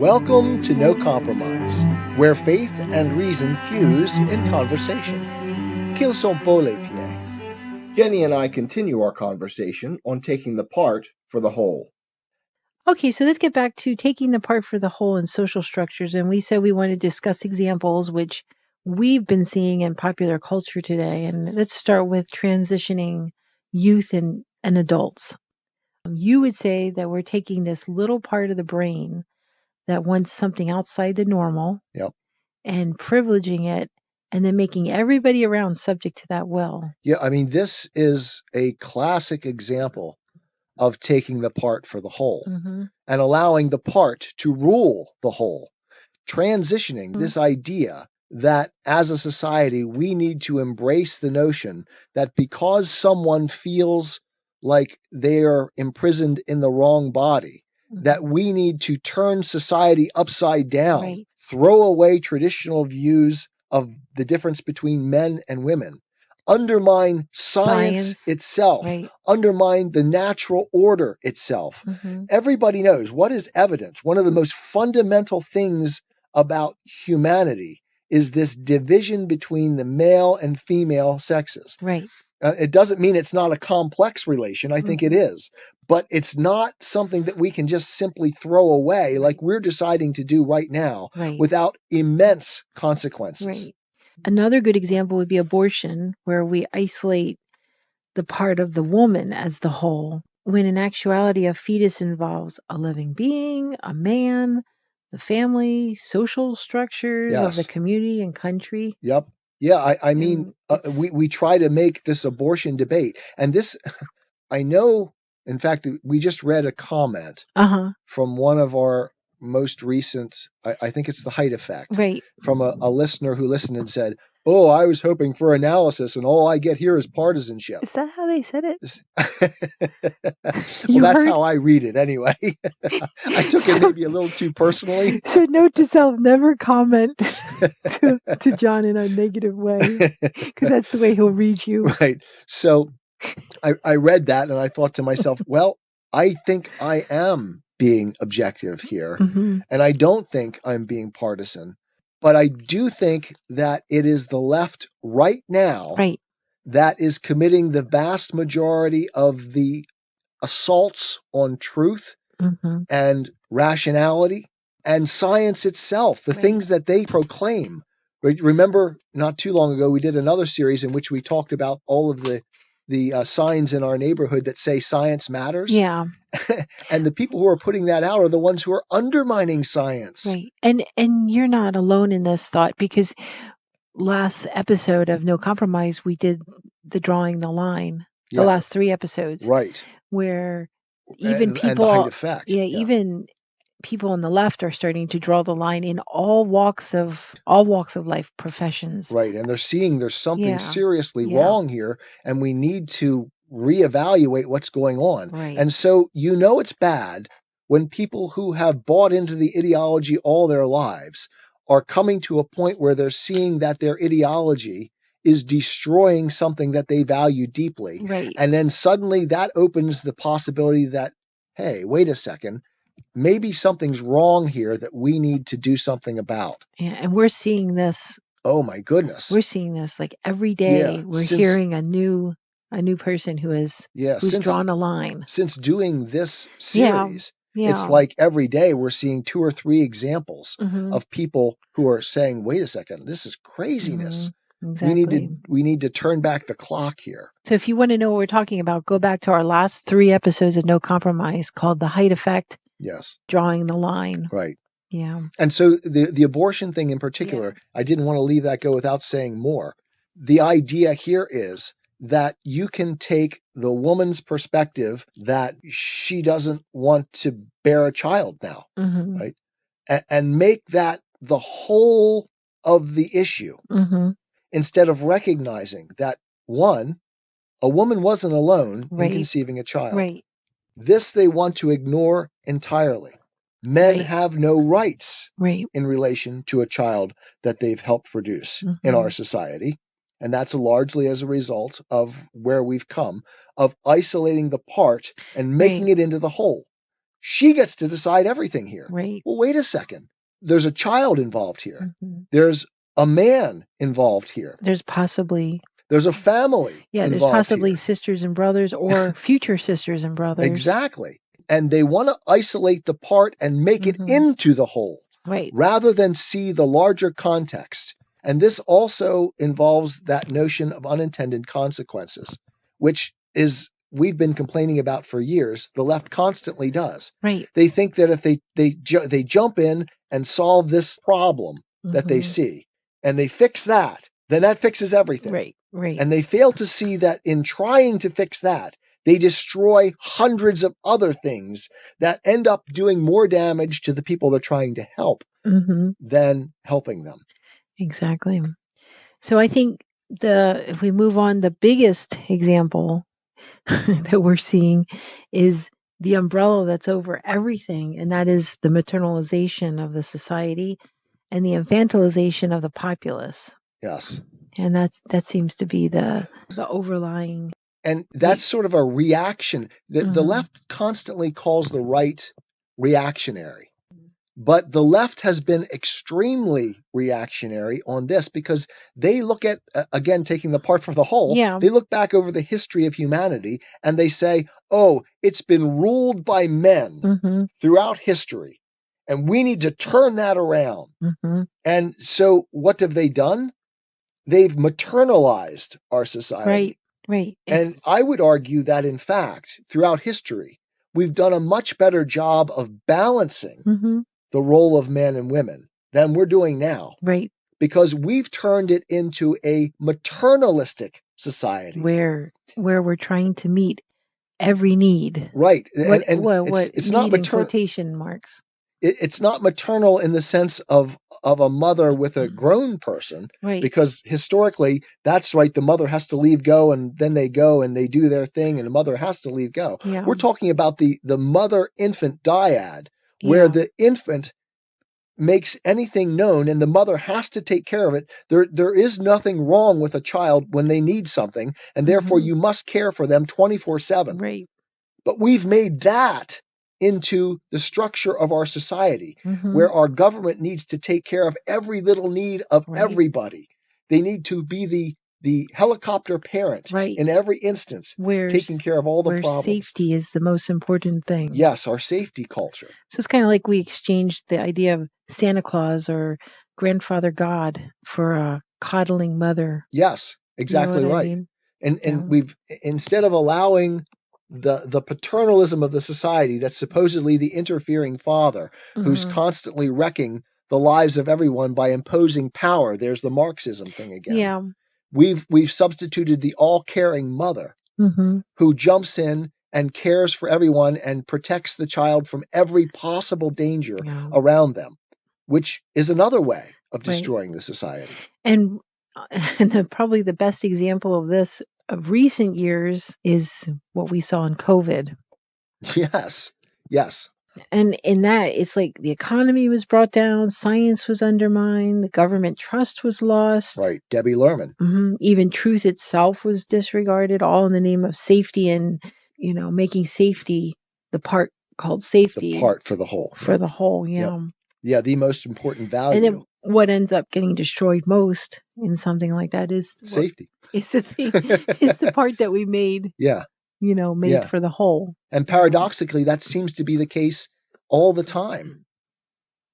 Welcome to No Compromise, where faith and reason fuse in conversation. Qu'ils sont beaux les pieds. Jenny and I continue our conversation on taking the part for the whole. Okay, so let's get back to taking the part for the whole in social structures. And we said we want to discuss examples which we've been seeing in popular culture today. And let's start with transitioning youth and adults. You would say that we're taking this little part of the brain that wants something outside the normal Yep. and privileging it and then making everybody around subject to that will. Yeah, I mean, this is a classic example of taking the part for the whole and allowing the part to rule the whole, transitioning this idea that as a society, we need to embrace the notion that because someone feels like they are imprisoned in the wrong body, that we need to turn society upside down, throw away traditional views of the difference between men and women, undermine science itself, undermine the natural order itself. Everybody knows what is evidence. One of the most fundamental things about humanity is this division between the male and female sexes. It doesn't mean it's not a complex relation. I think it is. But it's not something that we can just simply throw away like we're deciding to do right now without immense consequences. Another good example would be abortion, where we isolate the part of the woman as the whole, when in actuality a fetus involves a living being, a man, the family, social structures of the community and country. Yep. Yeah, I mean, we try to make this abortion debate. And this, I know, in fact, we just read a comment from one of our most recent, I think it's the Height Effect, from a listener who listened and said, "Oh, I was hoping for analysis, and all I get here is partisanship." Is that how they said it? Well, that's how I read it anyway. I took it maybe a little too personally. So note to self, never comment to John in a negative way, because that's the way he'll read you. Right. So I read that and I thought to myself, well, I think I am being objective here, and I don't think I'm being partisan. But I do think that it is the left right now that is committing the vast majority of the assaults on truth and rationality and science itself, the things that they proclaim. Remember, not too long ago, we did another series in which we talked about all of the signs in our neighborhood that say science matters. Yeah. And the people who are putting that out are the ones who are undermining science. Right. And you're not alone in this thought, because last episode of No Compromise, we did the drawing the line, the last 3 episodes. Right. Where even people, and the Height Effect. Even people on the left are starting to draw the line in all walks of life, professions. Right. And they're seeing there's something seriously wrong here, and we need to reevaluate what's going on. And so it's bad when people who have bought into the ideology all their lives are coming to a point where they're seeing that their ideology is destroying something that they value deeply. And then suddenly that opens the possibility that, hey, wait a second, maybe something's wrong here that we need to do something about. Yeah, and we're seeing this. Oh my goodness. We're seeing this like every day. We're hearing a new person who's drawn a line. Since doing this series, it's like every day we're seeing 2 or 3 examples of people who are saying, wait a second, this is craziness. Exactly. We need to turn back the clock here. So if you want to know what we're talking about, go back to our last 3 episodes of No Compromise called The Height Effect. Yes. Drawing the line. Right. Yeah. And so the abortion thing in particular, I didn't want to leave that go without saying more. The idea here is that you can take the woman's perspective that she doesn't want to bear a child now, right? And make that the whole of the issue. Instead of recognizing that, one, a woman wasn't alone in conceiving a child. This they want to ignore entirely. Men have no rights in relation to a child that they've helped produce in our society. And that's largely as a result of where we've come, of isolating the part and making it into the whole. she gets to decide everything here. Right. Well, wait a second. There's a child involved here. There's a man involved here. There's possibly... There's a family involved there's possibly here. Sisters and brothers or future sisters and brothers. Exactly. And they want to isolate the part and make it into the whole, right, rather than see the larger context. And this also involves that notion of unintended consequences, which is we've been complaining about for years. The left constantly does. Right. They think that if they jump in and solve this problem that they see, and they fix that, then that fixes everything. Right. Right. And they fail to see that in trying to fix that, they destroy hundreds of other things that end up doing more damage to the people they're trying to help than helping them. Exactly. So I think if we move on, the biggest example that we're seeing is the umbrella that's over everything, and that is the maternalization of the society and the infantilization of the populace. Yes. And that seems to be the overlying. And that's sort of a reaction. The left constantly calls the right reactionary. But the left has been extremely reactionary on this because they look at, again, taking the part for the whole, they look back over the history of humanity and they say, oh, it's been ruled by men throughout history, and we need to turn that around. And so what have they done? They've maternalized our society. Right. And I would argue that, in fact, throughout history, we've done a much better job of balancing the role of men and women than we're doing now. Right. Because we've turned it into a maternalistic society. Where we're trying to meet every need. Right. It's not in quotation marks. It's not maternal in the sense of a mother with a grown person, right? Because historically, that's right. The mother has to leave go, and then they go and they do their thing, and the mother has to leave go. Yeah. We're talking about the mother-infant dyad, where the infant makes anything known, and the mother has to take care of it. There is nothing wrong with a child when they need something, and therefore you must care for them 24/7. Right. But we've made that into the structure of our society, where our government needs to take care of every little need of everybody. They need to be the helicopter parent in every instance, taking care of all the problems. Safety is the most important thing. Yes, our safety culture. So it's kind of like we exchanged the idea of Santa Claus or grandfather God for a coddling mother. Yes, exactly right. I mean? And we've, instead of allowing the paternalism of the society that's supposedly the interfering father who's constantly wrecking the lives of everyone by imposing power. There's the Marxism thing again. Yeah. We've substituted the all-caring mother who jumps in and cares for everyone and protects the child from every possible danger around them, which is another way of destroying the society. And probably the best example of this of recent years is what we saw in COVID. Yes. And in that, it's like the economy was brought down, science was undermined, the government trust was lost. Right, Debbie Lerman. Even truth itself was disregarded, all in the name of safety and, making safety the part called safety. The part for the whole. For the whole, yeah. Yep. Yeah, the most important value. And then what ends up getting destroyed most in something like that is safety. It's the thing. It's the part that we made. Yeah. Made for the whole. And paradoxically, that seems to be the case all the time.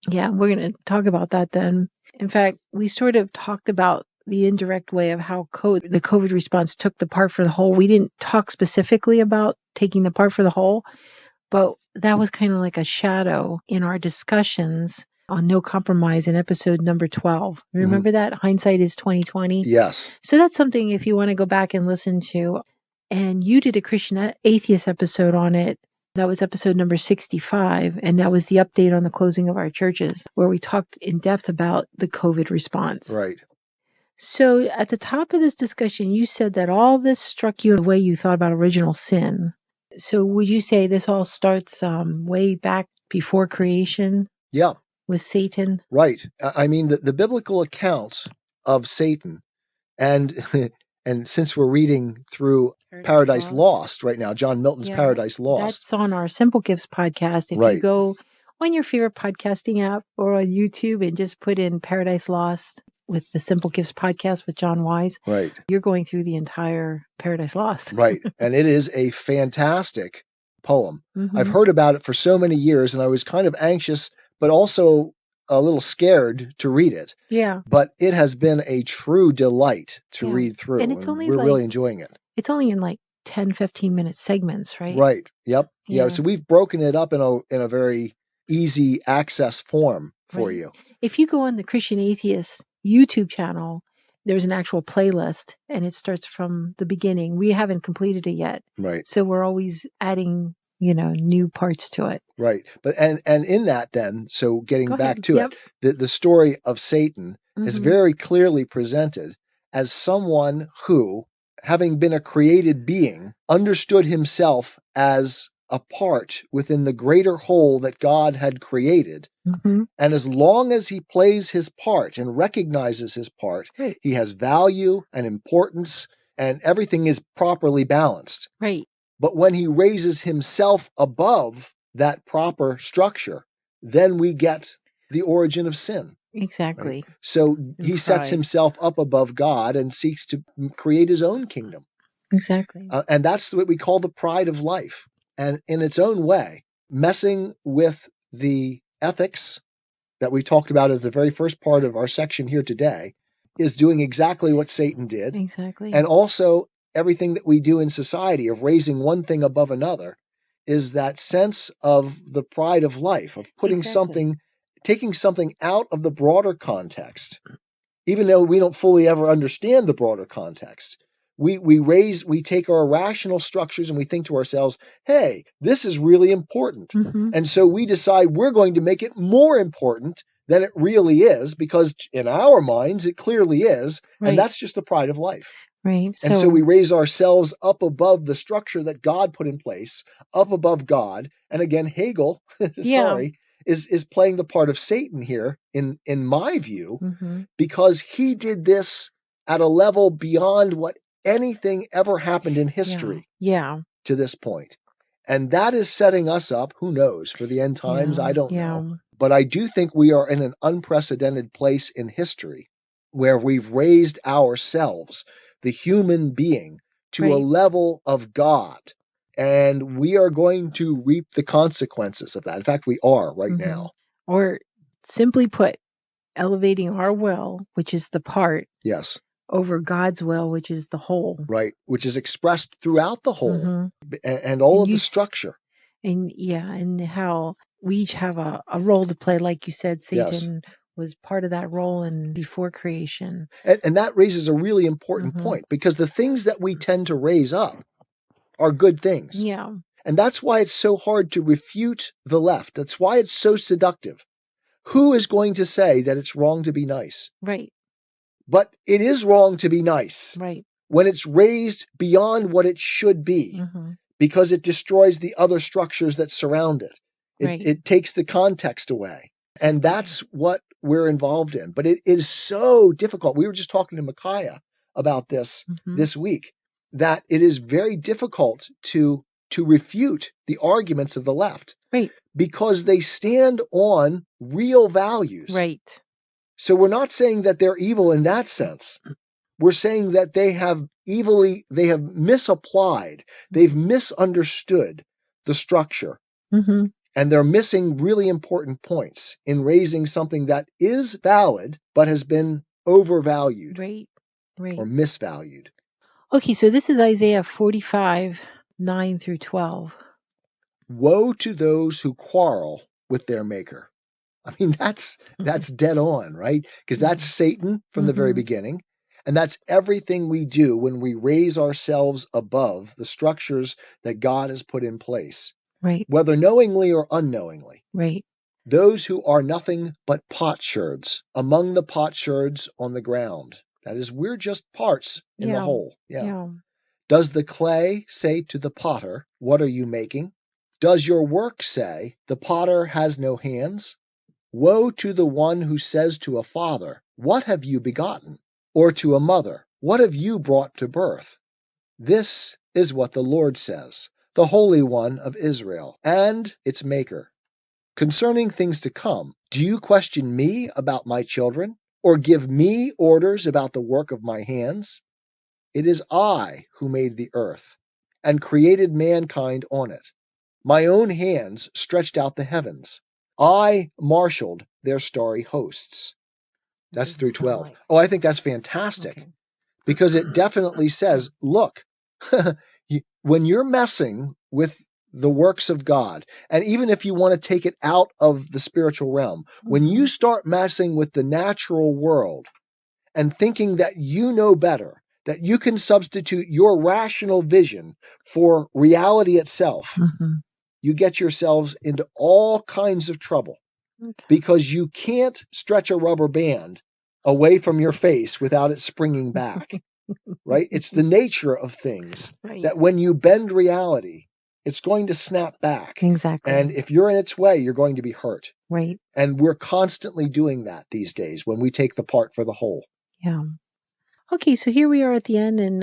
Yeah, we're going to talk about that then. In fact, we sort of talked about the indirect way of how the COVID response took the part for the whole. We didn't talk specifically about taking the part for the whole, but that was kind of like a shadow in our discussions on No Compromise in episode number 12. Remember that? Hindsight is 2020. Yes. So that's something if you want to go back and listen to. And you did a Christian Atheist episode on it. That was episode number 65. And that was the update on the closing of our churches, where we talked in depth about the COVID response. Right. So at the top of this discussion, you said that all this struck you in the way you thought about original sin. So would you say this all starts way back before creation? Yeah. With Satan? Right. I mean, the biblical account of Satan and And since we're reading through Paradise Lost right now, John Milton's Paradise Lost. That's on our Simple Gifts podcast. If you go on your favorite podcasting app or on YouTube and just put in Paradise Lost with the Simple Gifts podcast with John Wise, you're going through the entire Paradise Lost. Right. And it is a fantastic poem. I've heard about it for so many years, and I was kind of anxious, but also a little scared to read it. Yeah. But it has been a true delight to read through. And it's only we're really enjoying it. It's only in like 10, 15-minute segments, right? Right. Yep. Yeah. So we've broken it up in a very easy access form for you. If you go on the Christian Atheist YouTube channel, there's an actual playlist, and it starts from the beginning. We haven't completed it yet. Right. So we're always adding, new parts to it. Right. But and in that then, so getting back to it, the story of Satan is very clearly presented as someone who, having been a created being, understood himself as a part within the greater whole that God had created. And as long as he plays his part and recognizes his part, he has value and importance, and everything is properly balanced. Right. But when he raises himself above that proper structure, then we get the origin of sin. Exactly. Right? So he sets himself up above God and seeks to create his own kingdom. Exactly. And that's what we call the pride of life. And in its own way, messing with the ethics that we talked about at the very first part of our section here today is doing exactly what Satan did. Exactly. And also everything that we do in society of raising one thing above another is that sense of the pride of life, of putting taking something out of the broader context, even though we don't fully ever understand the broader context. We take our rational structures and we think to ourselves, hey, this is really important. And so we decide we're going to make it more important than it really is, because in our minds it clearly is. And that's just the pride of life. Right. And so we raise ourselves up above the structure that God put in place, up above God. And again, Hegel, is playing the part of Satan here, in my view, because he did this at a level beyond what anything ever happened in history to this point. And that is setting us up, who knows, for the end times, I don't know. But I do think we are in an unprecedented place in history where we've raised ourselves, the human being, to a level of God. And we are going to reap the consequences of that. In fact, we are right now. Or simply put, elevating our will, which is the part, over God's will, which is the whole. Right, which is expressed throughout the whole and all of the structure. And how we each have a role to play. Like you said, Satan was part of that role and before creation. And that raises a really important point, because the things that we tend to raise up are good things. Yeah. And that's why it's so hard to refute the left. That's why it's so seductive. Who is going to say that it's wrong to be nice? Right. But it is wrong to be nice. Right. When it's raised beyond what it should be, because it destroys the other structures that surround it. It takes the context away. And that's what we're involved in. But it is so difficult. We were just talking to Micaiah about this this week, that it is very difficult to refute the arguments of the left. Right. Because they stand on real values. Right. So we're not saying that they're evil in that sense. We're saying that they have misapplied, they've misunderstood the structure. And they're missing really important points in raising something that is valid, but has been overvalued. Right. Or misvalued. Okay, so this is Isaiah 45, 9 through 12. Woe to those who quarrel with their maker. I mean, that's dead on, right? Because that's Satan from the very beginning. And that's everything we do when we raise ourselves above the structures that God has put in place. Right. Whether knowingly or unknowingly. Right. Those who are nothing but potsherds, among the potsherds on the ground. That is, we're just parts in the whole. Yeah. Does the clay say to the potter, what are you making? Does your work say, the potter has no hands? Woe to the one who says to a father, what have you begotten? Or to a mother, What have you brought to birth? This is what the Lord says, the Holy One of Israel, and its Maker. Concerning things to come, do you question me about my children, or give me orders about the work of my hands? It is I who made the earth, and created mankind on it. My own hands stretched out the heavens. I marshaled their starry hosts. That's through 12. Oh, I think that's fantastic. Okay. Because it definitely says, look, when you're messing with the works of God, and even if you want to take it out of the spiritual realm, when you start messing with the natural world and thinking that you know better, that you can substitute your rational vision for reality itself, you get yourselves into all kinds of trouble. Because you can't stretch a rubber band away from your face without it springing back, right? It's the nature of things that when you bend reality, it's going to snap back. Exactly. And if you're in its way, you're going to be hurt. Right. And we're constantly doing that these days when we take the part for the whole. Yeah. Okay, so here we are at the end, and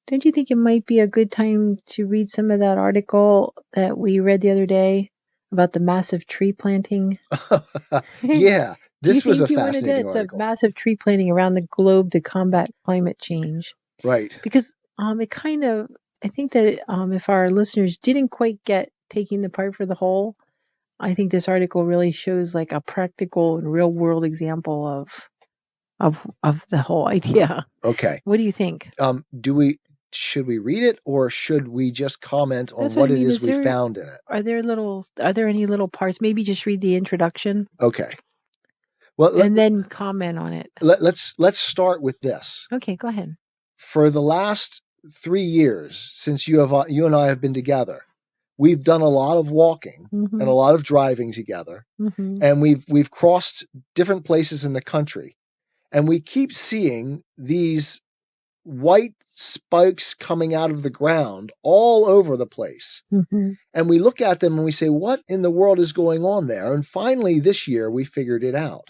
don't you think it might be a good time to read some of that article that we read the other day about the massive tree planting? Yeah, this was a fascinating article. It's a massive tree planting around the globe to combat climate change. Right. Because it kind of, I think that if our listeners didn't quite get taking the part for the whole, I think this article really shows like a practical and real world example of the whole idea. Okay. What do you think? Should we read it, or should we just comment on what it is we found in it? Are there any little parts? Maybe just read the introduction. Okay. Well, and then comment on it. Let's start with this. Okay, go ahead. For the last 3 years since you and I have been together, we've done a lot of walking and a lot of driving together, and we've crossed different places in the country, and we keep seeing these white spikes coming out of the ground all over the place. And we look at them and we say, what in the world is going on there? And finally, this year, we figured it out.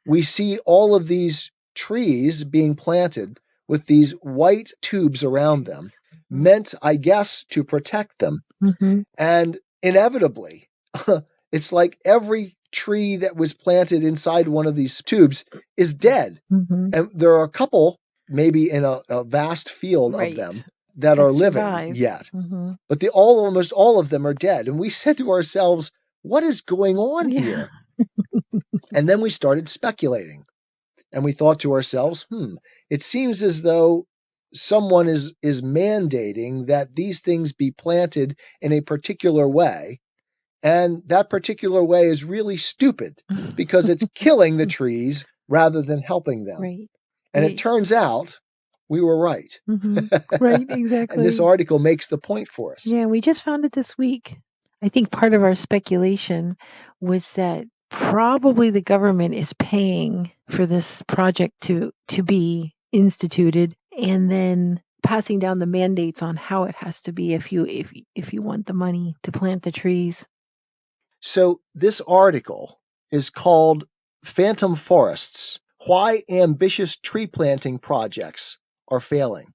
We see all of these trees being planted with these white tubes around them, meant, I guess, to protect them. And inevitably, it's like every tree that was planted inside one of these tubes is dead. And there are a couple, maybe in a vast field of them, that are living yet. But almost all of them are dead. And we said to ourselves, what is going on here? And then we started speculating. And we thought to ourselves, it seems as though someone is mandating that these things be planted in a particular way. And that particular way is really stupid because it's killing the trees rather than helping them. And it turns out we were right. Right, exactly. And this article makes the point for us. Yeah, we just found it this week. I think part of our speculation was that probably the government is paying for this project to be instituted, and then passing down the mandates on how it has to be if you want the money to plant the trees. So this article is called Phantom Forests: Why Ambitious Tree Planting Projects Are Failing.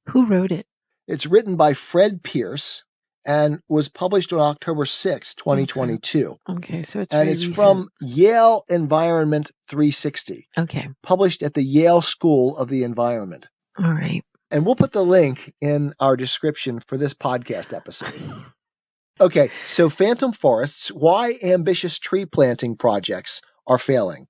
Who wrote it? It's written by Fred Pierce and was published on October 6, 2022. Okay, so it's recent. From Yale Environment 360. Okay. Published at the Yale School of the Environment. All right. And we'll put the link in our description for this podcast episode. Okay, so Phantom Forests: Why Ambitious Tree Planting Projects Are Failing.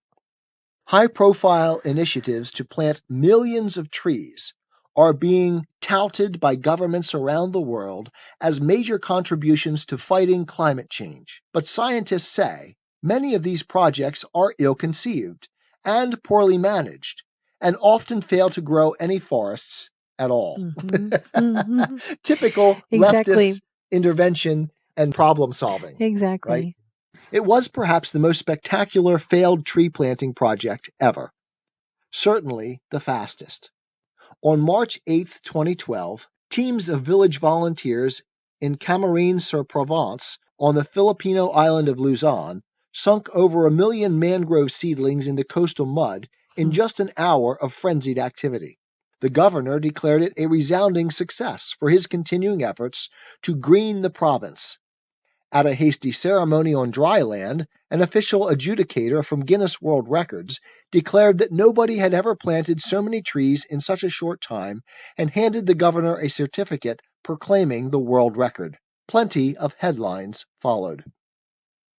High-profile initiatives to plant millions of trees are being touted by governments around the world as major contributions to fighting climate change. But scientists say many of these projects are ill-conceived and poorly managed, and often fail to grow any forests at all. Typical leftist intervention and problem solving. Exactly. Right? It was perhaps the most spectacular failed tree planting project ever. Certainly the fastest. On March 8, 2012, teams of village volunteers in Camarines-sur-Provence on the Filipino island of Luzon sunk over 1 million mangrove seedlings into coastal mud in just an hour of frenzied activity. The governor declared it a resounding success for his continuing efforts to green the province. At a hasty ceremony on dry land, an official adjudicator from Guinness World Records declared that nobody had ever planted so many trees in such a short time and handed the governor a certificate proclaiming the world record. Plenty of headlines followed.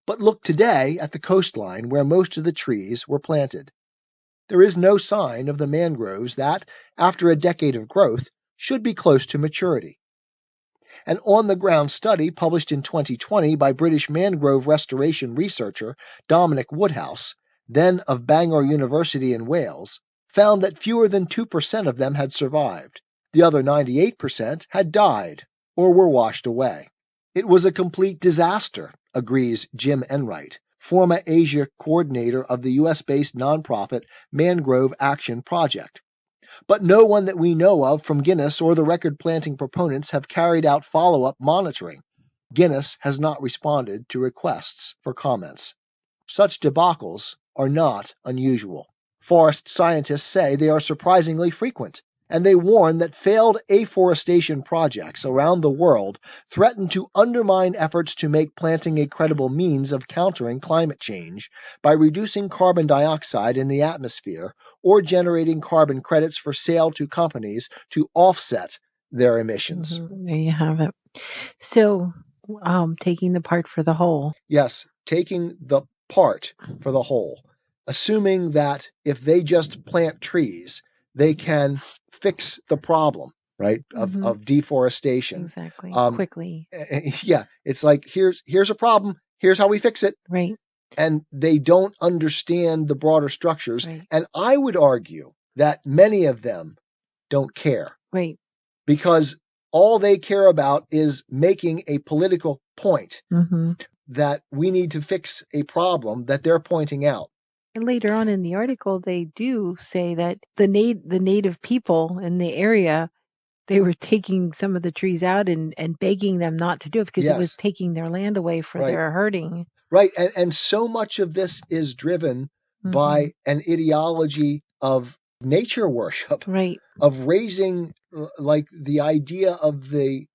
But look today at the coastline where most of the trees were planted. There is no sign of the mangroves that, after a decade of growth, should be close to maturity. An on-the-ground study published in 2020 by British mangrove restoration researcher Dominic Woodhouse, then of Bangor University in Wales, found that fewer than 2% of them had survived. The other 98% had died or were washed away. It was a complete disaster, agrees Jim Enright, former Asia coordinator of the U.S.-based nonprofit Mangrove Action Project. But no one that we know of from Guinness or the record planting proponents have carried out follow-up monitoring. Guinness has not responded to requests for comments. Such debacles are not unusual. Forest scientists say they are surprisingly frequent, and they warn that failed afforestation projects around the world threaten to undermine efforts to make planting a credible means of countering climate change by reducing carbon dioxide in the atmosphere or generating carbon credits for sale to companies to offset their emissions. There you have it. So, taking the part for the whole. Yes, taking the part for the whole, assuming that if they just plant trees, they can fix the problem, right, of deforestation. Exactly. Quickly. Yeah, it's like, here's a problem, here's how we fix it. Right. And they don't understand the broader structures. Right. And I would argue that many of them don't care. Right. Because all they care about is making a political point that we need to fix a problem that they're pointing out. And later on in the article, they do say that the native people in the area, they were taking some of the trees out and begging them not to do it because it was taking their land away for their herding. Right. And so much of this is driven by an ideology of nature worship, right, of raising like the idea of the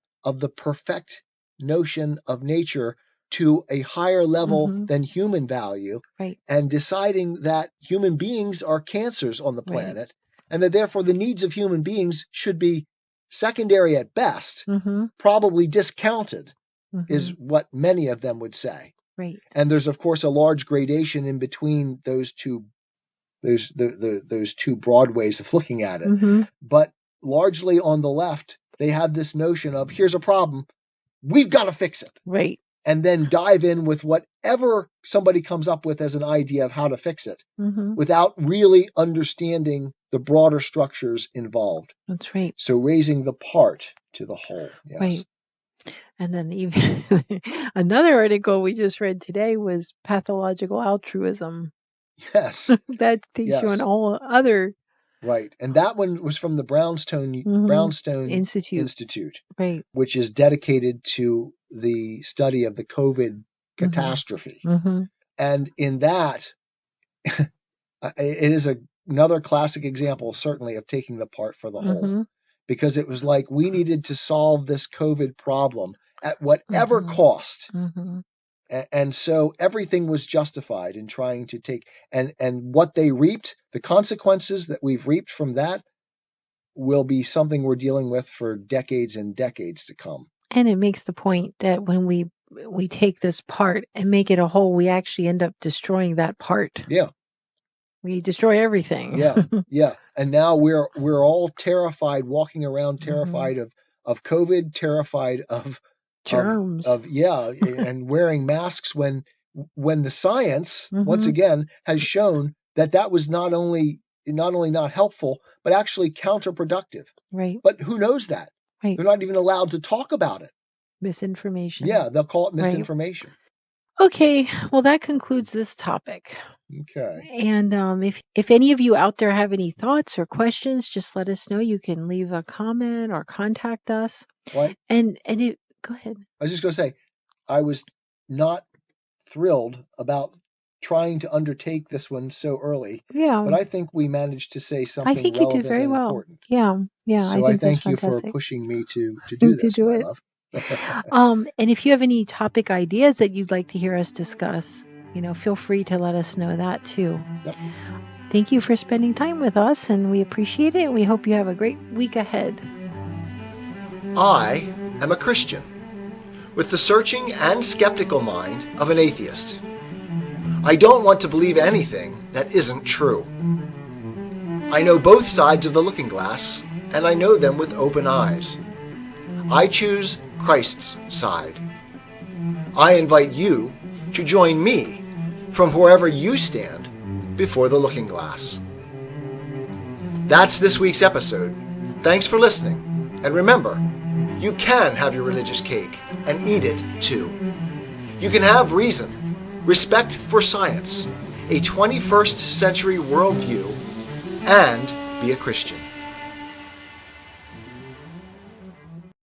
perfect notion of nature to a higher level than human value, right, and deciding that human beings are cancers on the planet, and that therefore the needs of human beings should be secondary at best, probably discounted, is what many of them would say. Right. And there's of course a large gradation in between those two broad ways of looking at it. But largely on the left, they have this notion of here's a problem, we've got to fix it. Right. And then dive in with whatever somebody comes up with as an idea of how to fix it without really understanding the broader structures involved. That's right. So raising the part to the whole. Yes. Right. And then even another article we just read today was pathological altruism. Yes. That takes you on a whole other. Right. And that one was from the Brownstone Institute, right, which is dedicated to the study of the COVID catastrophe. And in that, it is another classic example, certainly, of taking the part for the whole. Because it was like we needed to solve this COVID problem at whatever cost. And so everything was justified in trying to take, and what they reaped, the consequences that we've reaped from that will be something we're dealing with for decades and decades to come. And it makes the point that when we take this part and make it a whole, we actually end up destroying that part. Yeah. We destroy everything. Yeah. And now we're all terrified, walking around terrified of COVID, terrified of germs, and wearing masks when the science once again has shown that was not only not helpful but actually counterproductive. Right. But who knows that? Right. They're not even allowed to talk about it. Misinformation. Yeah, they'll call it misinformation. Right. Okay, well that concludes this topic. Okay. And if any of you out there have any thoughts or questions, just let us know. You can leave a comment or contact us. What? And go ahead. I was just going to say, I was not thrilled about trying to undertake this one so early. Yeah. But I think we managed to say something I think you did relevant very and well. important. Yeah. So I I think that's thank you for fantastic. pushing me to do this, my love. And if you have any topic ideas that you'd like to hear us discuss, feel free to let us know that too. Yep. Thank you for spending time with us, and we appreciate it. We hope you have a great week ahead. I am a Christian with the searching and skeptical mind of an atheist. I don't want to believe anything that isn't true. I know both sides of the looking glass, and I know them with open eyes. I choose Christ's side. I invite you to join me from wherever you stand before the looking glass. That's this week's episode. Thanks for listening, and remember, you can have your religious cake and eat it too. You can have reason, respect for science, a 21st century worldview, and be a Christian.